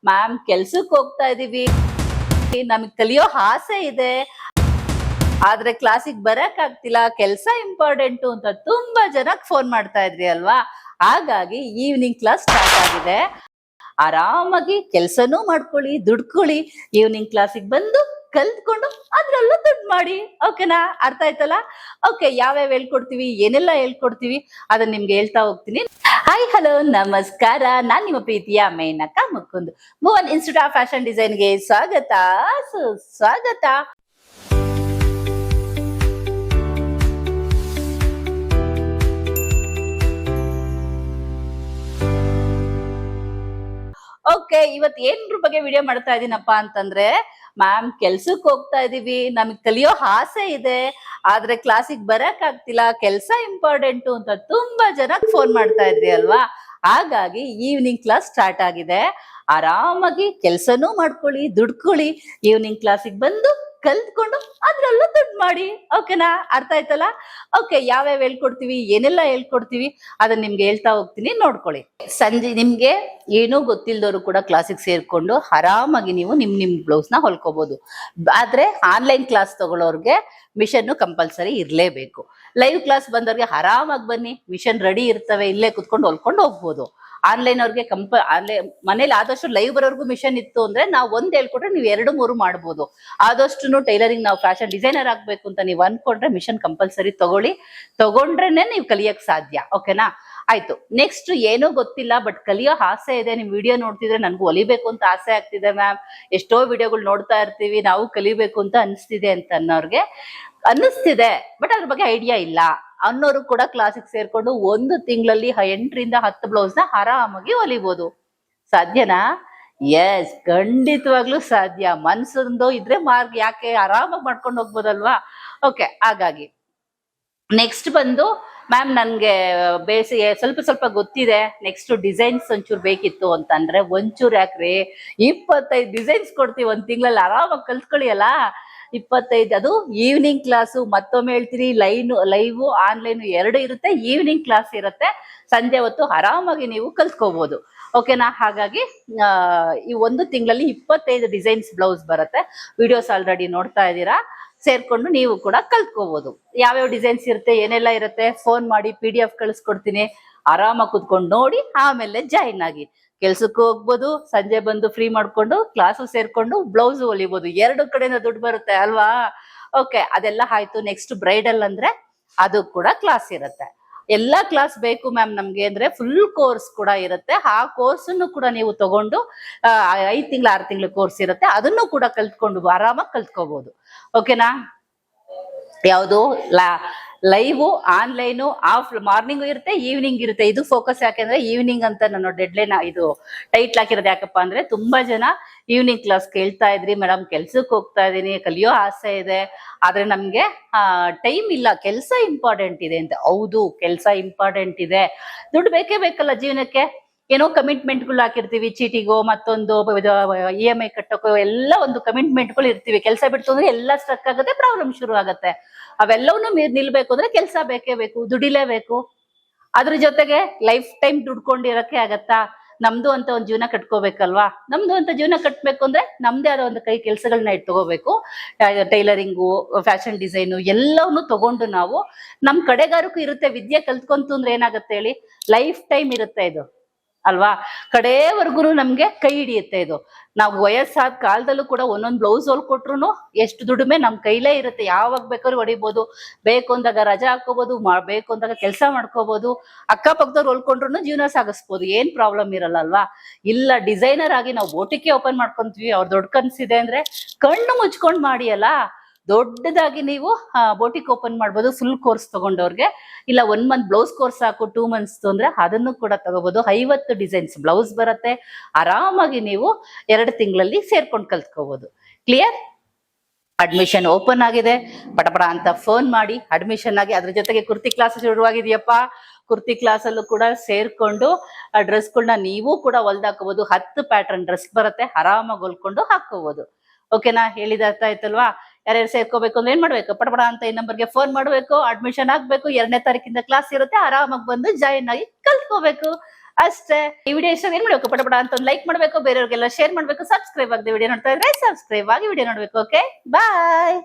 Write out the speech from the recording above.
Ma'am ಕೆಲ್ಸಕ್ಕೆ ಹೋಗ್ತಾ ಇದೀವಿ, ನಮಗ್ ಕಲಿಯೋ ಆಸೆ ಇದೆ, ಆದ್ರೆ ಕ್ಲಾಸಿಗೆ ಬರಕ್ ಆಗ್ತಿಲ್ಲ, ಕೆಲ್ಸ ಇಂಪಾರ್ಟೆಂಟು ಅಂತ ತುಂಬಾ ಜನಕ್ಕೆ ಫೋನ್ ಮಾಡ್ತಾ ಇದ್ರಿ ಅಲ್ವಾ. ಹಾಗಾಗಿ ಈವ್ನಿಂಗ್ ಕ್ಲಾಸ್ ಸ್ಟಾರ್ಟ್ ಆಗಿದೆ. ಆರಾಮಾಗಿ ಕೆಲ್ಸನೂ ಮಾಡ್ಕೊಳ್ಳಿ, ದುಡ್ಕೊಳ್ಳಿ, ಈವ್ನಿಂಗ್ ಕ್ಲಾಸಿಗೆ ಬಂದು ಕಲ್ತ್ಕೊಂಡು ಅದ್ರಲ್ಲೂ ದುಡ್ಡು ಮಾಡಿ. ಓಕೆನಾ? ಅರ್ಥ ಆಯ್ತಲ್ಲ? ಓಕೆ, ಯಾವ್ಯಾವ ಹೇಳ್ಕೊಡ್ತೀವಿ, ಏನೆಲ್ಲ ಹೇಳ್ಕೊಡ್ತೀವಿ ಅದನ್ನ ನಿಮ್ಗೆ ಹೇಳ್ತಾ ಹೋಗ್ತೀನಿ. ಹಾಯ್, ಹಲೋ, ನಮಸ್ಕಾರ. ನಾನ್ ನಿಮ್ಮ ಪ್ರೀತಿಯ Menaka Mukund. Bhuvan institute of fashion ಡಿಸೈನ್ಗೆ ಸ್ವಾಗತ, ಸುಸ್ವಾಗತ. ಓಕೆ, ಇವತ್ ಏನ್ರ ಬಗ್ಗೆ ವಿಡಿಯೋ ಮಾಡ್ತಾ ಇದೀನಪ್ಪಾ ಅಂತಂದ್ರೆ, ಮ್ಯಾಮ್ ಕೆಲ್ಸಕ್ಕೆ ಹೋಗ್ತಾ ಇದೀವಿ, ನಮಗ್ ಕಲಿಯೋ ಆಸೆ ಇದೆ, ಆದ್ರೆ ಕ್ಲಾಸಿಗೆ ಬರಕ್ ಆಗ್ತಿಲ್ಲ, ಕೆಲ್ಸ ಇಂಪಾರ್ಟೆಂಟು ಅಂತ ತುಂಬಾ ಜನಕ್ಕೆ ಫೋನ್ ಮಾಡ್ತಾ ಇದ್ರಿ ಅಲ್ವಾ. ಹಾಗಾಗಿ ಈವ್ನಿಂಗ್ ಕ್ಲಾಸ್ ಸ್ಟಾರ್ಟ್ ಆಗಿದೆ. ಆರಾಮಾಗಿ ಕೆಲ್ಸನೂ ಮಾಡ್ಕೊಳ್ಳಿ, ದುಡ್ಕೊಳ್ಳಿ, ಈವ್ನಿಂಗ್ ಕ್ಲಾಸಿಗೆ ಬಂದು ಕಲ್ತ್ಕೊಂಡು ಅದ್ರಲ್ಲೂ ದುಡ್ಡು ಮಾಡಿ. ಓಕೆನಾ? ಅರ್ಥ ಆಯ್ತಲ್ಲ? ಓಕೆ, ಯಾವ್ಯಾವ ಹೇಳ್ಕೊಡ್ತೀವಿ, ಏನೆಲ್ಲ ಹೇಳ್ಕೊಡ್ತೀವಿ ಅದನ್ನ ನಿಮ್ಗೆ ಹೇಳ್ತಾ ಹೋಗ್ತೀನಿ, ನೋಡ್ಕೊಳ್ಳಿ. ಸಂಜೆ ನಿಮ್ಗೆ ಏನೂ ಗೊತ್ತಿಲ್ದವ್ರು ಕೂಡ ಕ್ಲಾಸಿಗೆ ಸೇರ್ಕೊಂಡು ಆರಾಮಾಗಿ ನೀವು ನಿಮ್ ಬ್ಲೌಸ್ ನ ಹೊಲ್ಕೋಬಹುದು. ಆದ್ರೆ ಆನ್ಲೈನ್ ಕ್ಲಾಸ್ ತಗೊಳ್ಳೋರ್ಗೆ ಮಿಷನ್ ಕಂಪಲ್ಸರಿ ಇರ್ಲೇಬೇಕು. ಲೈವ್ ಕ್ಲಾಸ್ ಬಂದವ್ರಿಗೆ ಆರಾಮಾಗಿ ಬನ್ನಿ, ಮಿಷನ್ ರೆಡಿ ಇರ್ತವೆ, ಇಲ್ಲೇ ಕುತ್ಕೊಂಡು ಹೊಲ್ಕೊಂಡು ಹೋಗ್ಬೋದು. ಆನ್ಲೈನ್ ಅವ್ರಿಗೆ ಆನ್ಲೈನ್ ಮನೇಲಿ ಆದಷ್ಟು ಲೈವ್ ಬರೋರ್ಗು ಮಿಷನ್ ಇತ್ತು ಅಂದ್ರೆ ನಾವು ಒಂದ್ ಹೇಳ್ಕೊಟ್ರೆ ನೀವು 2-3 ಮಾಡ್ಬೋದು. ಆದಷ್ಟು ಟೈಲರಿಂಗ್ ನಾವು ಫ್ಯಾಷನ್ ಡಿಸೈನರ್ ಆಗ್ಬೇಕು ಅಂತ ನೀವು ಅನ್ಕೊಂಡ್ರೆ ಮಿಷನ್ ಕಂಪಲ್ಸರಿ ತಗೊಂಡ್ರೇನೆ ನೀವು ಕಲಿಯಕ್ ಸಾಧ್ಯ. ಓಕೆನಾ? ಆಯ್ತು. ನೆಕ್ಸ್ಟ್ ಏನೂ ಗೊತ್ತಿಲ್ಲ ಬಟ್ ಕಲಿಯೋ ಆಸೆ ಇದೆ, ನಿಮ್ ವಿಡಿಯೋ ನೋಡ್ತಿದ್ರೆ ನನ್ಗೂ ಹೊಲಿಬೇಕು ಅಂತ ಆಸೆ ಆಗ್ತಿದೆ ಮ್ಯಾಮ್, ಎಷ್ಟೋ ವಿಡಿಯೋಗಳು ನೋಡ್ತಾ ಇರ್ತೀವಿ, ನಾವು ಕಲಿಬೇಕು ಅಂತ ಅನಿಸ್ತಿದೆ ಅಂತ ಅನ್ನೋರ್ಗೆ ಅನ್ನಿಸ್ತಿದೆ ಬಟ್ ಅದ್ರ ಬಗ್ಗೆ ಐಡಿಯಾ ಇಲ್ಲ ಅನ್ನೋರು ಕೂಡ ಕ್ಲಾಸಿಗೆ ಸೇರ್ಕೊಂಡು 1 ತಿಂಗಳಲ್ಲಿ 8ರಿಂದ 10 ಬ್ಲೌಸ್ ನ ಆರಾಮಾಗಿ ಹೊಲಿಬಹುದು. ಸಾಧ್ಯನಾ? ಎಸ್, ಖಂಡಿತವಾಗ್ಲೂ ಸಾಧ್ಯ. ಮನ್ಸೊಂದು ಇದ್ರೆ ಮಾರ್ಗ, ಯಾಕೆ ಆರಾಮಾಗಿ ಮಾಡ್ಕೊಂಡು ಹೋಗ್ಬೋದಲ್ವಾ. ಓಕೆ, ಹಾಗಾಗಿ ನೆಕ್ಸ್ಟ್ ಬಂದು, ಮ್ಯಾಮ್ ನನ್ಗೆ ಬೇಸಿಗೆ ಸ್ವಲ್ಪ ಗೊತ್ತಿದೆ, ನೆಕ್ಸ್ಟ್ ಡಿಸೈನ್ಸ್ ಒಂಚೂರು ಬೇಕಿತ್ತು ಅಂತಂದ್ರೆ, ಒಂಚೂರು ಯಾಕ್ರಿ, 25 ಡಿಸೈನ್ಸ್ ಕೊಡ್ತೀವಿ, 1 ತಿಂಗಳಲ್ಲಿ ಆರಾಮಾಗಿ ಕಲ್ತ್ಕೊಳ್ಳಿ ಅಲ್ಲ. 25, ಅದು ಈವ್ನಿಂಗ್ ಕ್ಲಾಸು. ಮತ್ತೊಮ್ಮೆ ಹೇಳ್ತೀರಿ, ಲೈವ್ ಆನ್ಲೈನ್ 2 ಇರುತ್ತೆ. ಈವ್ನಿಂಗ್ ಕ್ಲಾಸ್ ಇರುತ್ತೆ, ಸಂಜೆ ಹೊತ್ತು ಆರಾಮಾಗಿ ನೀವು ಕಲ್ತ್ಕೋಬಹುದು. ಓಕೆನಾ? ಹಾಗಾಗಿ ಈ 1 ತಿಂಗಳಲ್ಲಿ 25 ಡಿಸೈನ್ಸ್ ಬ್ಲೌಸ್ ಬರುತ್ತೆ. ವಿಡಿಯೋಸ್ ಆಲ್ರೆಡಿ ನೋಡ್ತಾ ಇದ್ದೀರಾ, ಸೇರ್ಕೊಂಡು ನೀವು ಕೂಡ ಕಲ್ತ್ಕೋಬಹುದು. ಯಾವ್ಯಾವ ಡಿಸೈನ್ಸ್ ಇರುತ್ತೆ, ಏನೆಲ್ಲ ಇರುತ್ತೆ, ಫೋನ್ ಮಾಡಿ PDF ಕಳಿಸ್ಕೊಡ್ತೀನಿ, ಆರಾಮಾಗಿ ಕುತ್ಕೊಂಡು ನೋಡಿ, ಆಮೇಲೆ ಜಾಯಿನ್ ಆಗಿ. ಕೆಲ್ಸಕ್ಕೂ ಹೋಗ್ಬೋದು, ಸಂಜೆ ಬಂದು ಫ್ರೀ ಮಾಡ್ಕೊಂಡು ಕ್ಲಾಸು ಸೇರ್ಕೊಂಡು ಬ್ಲೌಸ್ ಹೊಲಿಬಹುದು. 2 ಕಡೆಯಿಂದ ದುಡ್ಡು ಬರುತ್ತೆ ಅಲ್ವಾ. ಓಕೆ, ಅದೆಲ್ಲ ಆಯ್ತು. ನೆಕ್ಸ್ಟ್ ಬ್ರೈಡಲ್ ಅಂದ್ರೆ ಅದು ಕೂಡ ಕ್ಲಾಸ್ ಇರುತ್ತೆ. ಎಲ್ಲಾ ಕ್ಲಾಸ್ ಬೇಕು ಮ್ಯಾಮ್ ನಮ್ಗೆ ಅಂದ್ರೆ ಫುಲ್ ಕೋರ್ಸ್ ಕೂಡ ಇರುತ್ತೆ. ಆ ಕೋರ್ಸ್ ಕೂಡ ನೀವು ತಗೊಂಡು 5 ತಿಂಗಳು 6 ತಿಂಗಳು ಕೋರ್ಸ್ ಇರುತ್ತೆ, ಅದನ್ನು ಕೂಡ ಕಲ್ತ್ಕೊಂಡು ಆರಾಮಾಗಿ ಕಲ್ತ್ಕೋಬಹುದು. ಓಕೆನಾ? ಯಾವುದು ಲೈವ್, ಆನ್ಲೈನು, ಮಾರ್ನಿಂಗ್ ಇರುತ್ತೆ, ಈವ್ನಿಂಗ್ ಇರುತ್ತೆ. ಇದು ಫೋಕಸ್ ಯಾಕೆಂದ್ರೆ ಈವ್ನಿಂಗ್ ಅಂತ ನಾನು ಡೆಡ್ಲೈನ್ ಇದು ಟೈಟ್ಲ್ ಹಾಕಿರೋದು. ಯಾಕಪ್ಪ ಅಂದ್ರೆ ತುಂಬಾ ಜನ ಈವ್ನಿಂಗ್ ಕ್ಲಾಸ್ ಕೇಳ್ತಾ ಇದ್ರಿ, ಮೇಡಮ್ ಕೆಲ್ಸಕ್ಕೆ ಹೋಗ್ತಾ ಇದೀನಿ, ಕಲಿಯೋ ಆಸೆ ಇದೆ, ಆದ್ರೆ ನಮ್ಗೆ ಟೈಮ್ ಇಲ್ಲ, ಕೆಲ್ಸ ಇಂಪಾರ್ಟೆಂಟ್ ಇದೆ ಅಂತ. ಹೌದು, ಕೆಲ್ಸ ಇಂಪಾರ್ಟೆಂಟ್ ಇದೆ, ದುಡ್ಡು ಬೇಕೇ ಬೇಕಲ್ಲ ಜೀವನಕ್ಕೆ. ಏನೋ ಕಮಿಟ್ಮೆಂಟ್ಗಳು ಹಾಕಿರ್ತೀವಿ, ಚೀಟಿಗೋ ಮತ್ತೊಂದು EMI ಕಟ್ಟೋಕೋ ಎಲ್ಲ ಒಂದು ಕಮಿಟ್ಮೆಂಟ್ಗಳು ಇರ್ತೀವಿ. ಕೆಲಸ ಬಿಡ್ತು ಅಂದ್ರೆ ಎಲ್ಲ ಸ್ಟ್ರಕ್ ಆಗುತ್ತೆ, ಪ್ರಾಬ್ಲಮ್ ಶುರು ಆಗುತ್ತೆ. ಅವೆಲ್ಲವನ್ನೂ ನಿಲ್ಬೇಕು ಅಂದ್ರೆ ಕೆಲಸ ಬೇಕೇ ಬೇಕು, ದುಡಿಲೇಬೇಕು. ಅದ್ರ ಜೊತೆಗೆ ಲೈಫ್ ಟೈಮ್ ದುಡ್ಕೊಂಡಿರಕ್ಕೆ ಆಗತ್ತಾ? ನಮ್ದು ಅಂತ ಒಂದು ಜೀವನ ಕಟ್ಕೋಬೇಕಲ್ವಾ. ನಮ್ದು ಅಂತ ಜೀವನ ಕಟ್ಬೇಕು ಅಂದ್ರೆ ನಮ್ದೇ ಆದ ಒಂದು ಕೈ ಕೆಲಸಗಳನ್ನ ತಗೋಬೇಕು. ಟೈಲರಿಂಗು, ಫ್ಯಾಷನ್ ಡಿಸೈನು ಎಲ್ಲವನ್ನೂ ತಗೊಂಡು ನಾವು ನಮ್ ಕಡೆಗಾರಕ್ಕೂ ಇರುತ್ತೆ. ವಿದ್ಯೆ ಕಲ್ತ್ಕೊಂತು ಅಂದ್ರೆ ಏನಾಗುತ್ತೆ ಹೇಳಿ, ಲೈಫ್ ಟೈಮ್ ಇರುತ್ತೆ ಇದು ಅಲ್ವಾ. ಕಡೆವರೆಗೂ ನಮ್ಗೆ ಕೈ ಹಿಡಿಯುತ್ತೆ ಇದು. ನಾವು ವಯಸ್ಸಾದ ಕಾಲದಲ್ಲೂ ಕೂಡ ಒಂದೊಂದು ಬ್ಲೌಸ್ ಹೊಲ್ಕೊಟ್ರು ಎಷ್ಟು ದುಡಿಮೆ ನಮ್ ಕೈಲೇ ಇರುತ್ತೆ. ಯಾವಾಗ ಬೇಕಾದ್ರೂ ಹೊಡಿಬಹುದು, ಬೇಕು ಅಂದಾಗ ರಜಾ ಹಾಕೋಬಹುದು, ಬೇಕು ಅಂದಾಗ ಕೆಲಸ ಮಾಡ್ಕೋಬಹುದು, ಅಕ್ಕಪಕ್ಕದವ್ರು ಹೊಲ್ಕೊಂಡ್ರು ಜೀವನ ಸಾಗಿಸ್ಬೋದು, ಏನ್ ಪ್ರಾಬ್ಲಮ್ ಇರಲ್ಲ ಅಲ್ವಾ. ಇಲ್ಲ, ಡಿಸೈನರ್ ಆಗಿ ನಾವು ಬೋಟಿಕೆ ಓಪನ್ ಮಾಡ್ಕೊಂತೀವಿ, ಅವ್ರ ದೊಡ್ಡ ಕನ್ಸಿದೆ ಅಂದ್ರೆ ಕಣ್ಣು ಮುಚ್ಕೊಂಡ್ ಮಾಡಿ ಅಲ್ಲ. ದೊಡ್ಡದಾಗಿ ನೀವು ಬೋಟಿಕ್ ಓಪನ್ ಮಾಡ್ಬೋದು, ಫುಲ್ ಕೋರ್ಸ್ ತಗೊಂಡವ್ರಿಗೆ. ಇಲ್ಲ 1 ಮಂತ್ ಬ್ಲೌಸ್ ಕೋರ್ಸ್ ಹಾಕು 2 ಮಂತ್ಸ್ ಅಂದ್ರೆ ಅದನ್ನು ಕೂಡ ತಗೋಬಹುದು. 50 ಡಿಸೈನ್ಸ್ ಬ್ಲೌಸ್ ಬರುತ್ತೆ, ಆರಾಮಾಗಿ ನೀವು 2 ತಿಂಗಳಲ್ಲಿ ಸೇರ್ಕೊಂಡು ಕಲ್ತ್ಕೋಬಹುದು. ಕ್ಲಿಯರ್? ಅಡ್ಮಿಷನ್ ಓಪನ್ ಆಗಿದೆ, ಪಟಪಟ ಅಂತ ಫೋನ್ ಮಾಡಿ ಅಡ್ಮಿಷನ್ ಆಗಿ. ಅದ್ರ ಜೊತೆಗೆ ಕುರ್ತಿ ಕ್ಲಾಸ್ ಶುರುವಾಗಿದೆಯಪ್ಪ, ಕುರ್ತಿ ಕ್ಲಾಸ್ ಅಲ್ಲೂ ಕೂಡ ಸೇರ್ಕೊಂಡು ಡ್ರೆಸ್ಗಳನ್ನ ನೀವು ಕೂಡ ಹೊಲ್ದಾಕೋಬಹುದು. 10 ಪ್ಯಾಟರ್ನ್ ಡ್ರೆಸ್ ಬರುತ್ತೆ, ಆರಾಮಾಗಿ ಹೊಲ್ಕೊಂಡು ಹಾಕೋಬಹುದು. ಓಕೆನಾ? ಹೇಳಿದ ಅರ್ಥ ಆಯ್ತಲ್ವಾ? ಯಾರ್ಯಾರು ಸೇರ್ಕೋಬೇಕು ಅಂದ್ರೆ ಏನ್ ಮಾಡ್ಬೇಕು, ಪಟಪಟ ಅಂತ ಈ ನಂಬರ್ಗೆ ಫೋನ್ ಮಾಡ್ಬೇಕು, ಅಡ್ಮಿಷನ್ ಆಗ್ಬೇಕು. 2ನೇ ತಾರೀಕಿಂದ ಕ್ಲಾಸ್ ಇರುತ್ತೆ, ಆರಾಮಾಗಿ ಬಂದು ಜಾಯಿನ್ ಆಗಿ ಕಲ್ತ್ಕೋಬೇಕು. ಅಷ್ಟೇ. ಈ ವಿಡಿಯೋ ಇಷ್ಟ ಏನ್ ಮಾಡ್ಬೇಕು, ಪಟ ಅಂತ ಒಂದು ಲೈಕ್ ಮಾಡ್ಬೇಕು, ಬೇರೆಯವ್ರಿಗೆಲ್ಲ ಶೇರ್ ಮಾಡ್ಬೇಕು, ಸಬ್ಸ್ಕ್ರೈಬ್ ಆಗದೆ ವಿಡಿಯೋ ನೋಡ್ತಾ ಇದ್ರೆ ಸಬ್ಸ್ಕ್ರೈಬ್ ಆಗಿ ವಿಡಿಯೋ ನೋಡ್ಬೇಕು. ಓಕೆ, ಬಾಯ್.